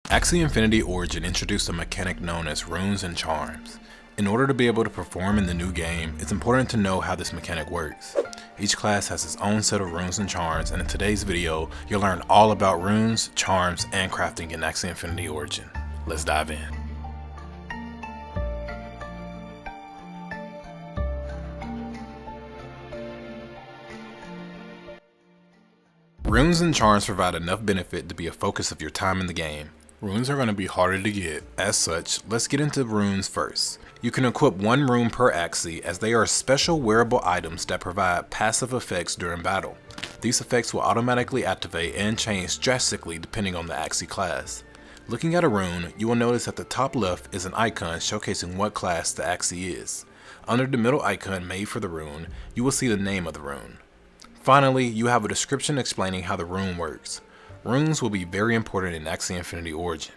Axie Infinity Origin introduced a mechanic known as runes and charms. In order to be able to perform in the new game, it's important to know how this mechanic works. Each class has its own set of runes and charms, and in today's video, you'll learn all about runes, charms, and crafting in Axie Infinity Origin. Let's dive in. Runes and charms provide enough benefit to be a focus of your time in the game. Runes are going to be harder to get. As such, let's get into runes first. You can equip one rune per Axie, as they are special wearable items that provide passive effects during battle. These effects will automatically activate and change drastically depending on the Axie class. Looking at a rune, you will notice at the top left is an icon showcasing what class the Axie is. Under the middle icon made for the rune, you will see the name of the rune. Finally, you have a description explaining how the rune works. Runes will be very important in Axie Infinity Origin.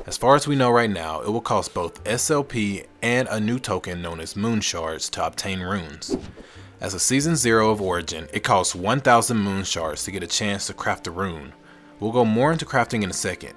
As far as we know right now, it will cost both SLP and a new token known as Moon Shards to obtain runes. As a Season 0 of Origin, it costs 1000 Moon Shards to get a chance to craft a rune. We'll go more into crafting in a second.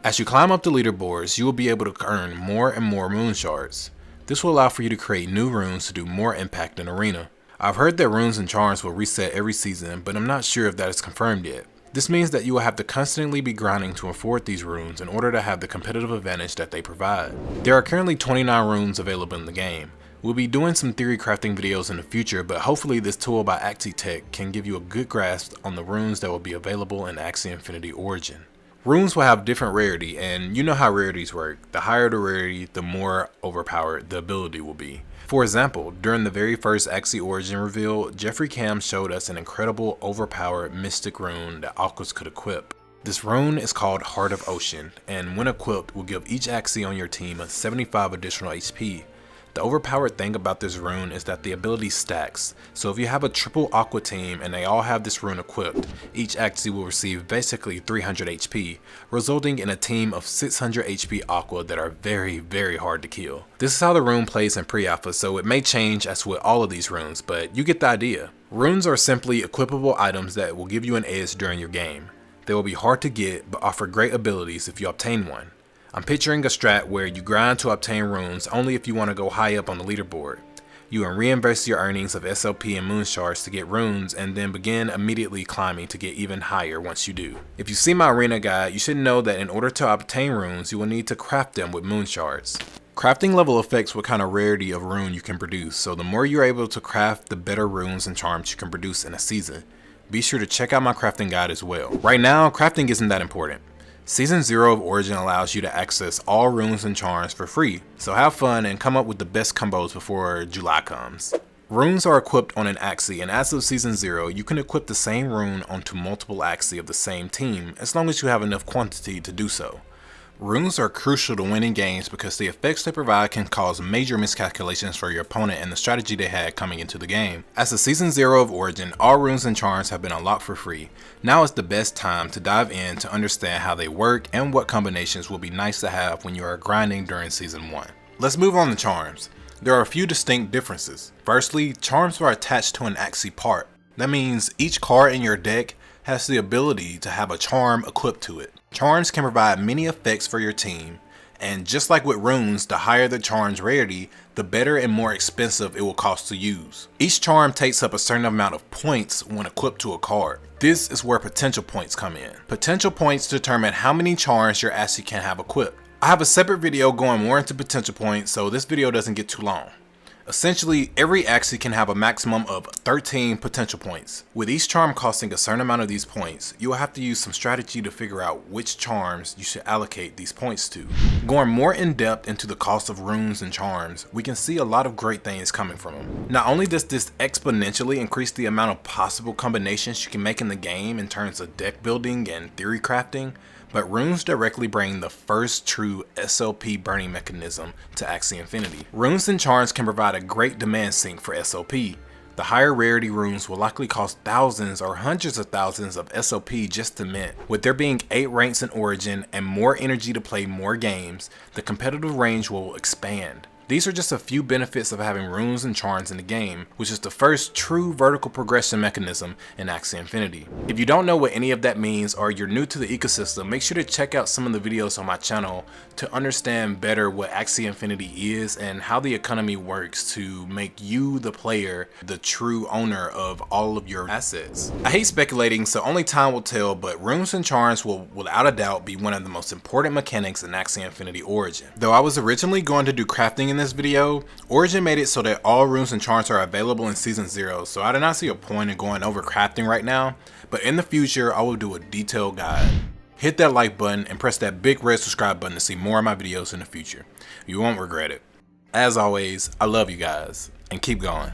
As you climb up the leaderboards, you will be able to earn more and more Moon Shards. This will allow for you to create new runes to do more impact in Arena. I've heard that runes and charms will reset every season, but I'm not sure if that is confirmed yet. This means that you will have to constantly be grinding to afford these runes in order to have the competitive advantage that they provide. There are currently 29 runes available in the game. We'll be doing some theory crafting videos in the future, but hopefully this tool by Axie Tech can give you a good grasp on the runes that will be available in Axie Infinity Origin. Runes will have different rarity, and you know how rarities work. The higher the rarity, the more overpowered the ability will be. For example, during the very first Axie Origin reveal, Jeffrey Cam showed us an incredible overpowered mystic rune that Aquas could equip. This rune is called Heart of Ocean, and when equipped will give each Axie on your team a 75 additional HP. The overpowered thing about this rune is that the ability stacks, so if you have a triple Aqua team and they all have this rune equipped, each Axie will receive basically 300 HP, resulting in a team of 600 HP Aqua that are very hard to kill. This is how the rune plays in pre-alpha, so it may change as with all of these runes, but you get the idea. Runes are simply equipable items that will give you an edge during your game. They will be hard to get, but offer great abilities if you obtain one. I'm picturing a strat where you grind to obtain runes only if you want to go high up on the leaderboard. You will reinvest your earnings of SLP and Moon Shards to get runes and then begin immediately climbing to get even higher once you do. If you see my arena guide, you should know that in order to obtain runes, you will need to craft them with Moon Shards. Crafting level affects what kind of rarity of rune you can produce, so the more you're able to craft, the better runes and charms you can produce in a season. Be sure to check out my crafting guide as well. Right now, crafting isn't that important. Season 0 of Origin allows you to access all runes and charms for free, so have fun and come up with the best combos before July comes. Runes are equipped on an Axie, and as of Season 0, you can equip the same rune onto multiple Axie of the same team, as long as you have enough quantity to do so. Runes are crucial to winning games because the effects they provide can cause major miscalculations for your opponent and the strategy they had coming into the game. As a Season 0 of Origin, all runes and charms have been unlocked for free. Now is the best time to dive in to understand how they work and what combinations will be nice to have when you are grinding during Season 1. Let's move on to charms. There are a few distinct differences. Firstly, charms are attached to an Axie part. That means each card in your deck has the ability to have a charm equipped to it. Charms can provide many effects for your team, and just like with runes, the higher the charm's rarity, the better and more expensive it will cost to use. Each charm takes up a certain amount of points when equipped to a card. This is where potential points come in. Potential points determine how many charms your Axie can have equipped. I have a separate video going more into potential points, so this video doesn't get too long. Essentially, every Axie can have a maximum of 13 potential points. With each charm costing a certain amount of these points, you will have to use some strategy to figure out which charms you should allocate these points to. Going more in depth into the cost of runes and charms, we can see a lot of great things coming from them. Not only does this exponentially increase the amount of possible combinations you can make in the game in terms of deck building and theory crafting, but runes directly bring the first true SLP burning mechanism to Axie Infinity. Runes and charms can provide a great demand sink for SLP. The higher rarity runes will likely cost thousands or hundreds of thousands of SLP just to mint. With there being 8 ranks in Origin and more energy to play more games, the competitive range will expand. These are just a few benefits of having runes and charms in the game, which is the first true vertical progression mechanism in Axie Infinity. If you don't know what any of that means or you're new to the ecosystem, make sure to check out some of the videos on my channel to understand better what Axie Infinity is and how the economy works to make you, the player, the true owner of all of your assets. I hate speculating, so only time will tell, but runes and charms will without a doubt be one of the most important mechanics in Axie Infinity Origin. Though I was originally going to do crafting in this video, Origin made it so that all runes and charms are available in Season 0, so I do not see a point in going over crafting right now, but in the future I will do a detailed guide. Hit that like button and press that big red subscribe button to see more of my videos in the future. You won't regret it. As always, I love you guys, and keep going.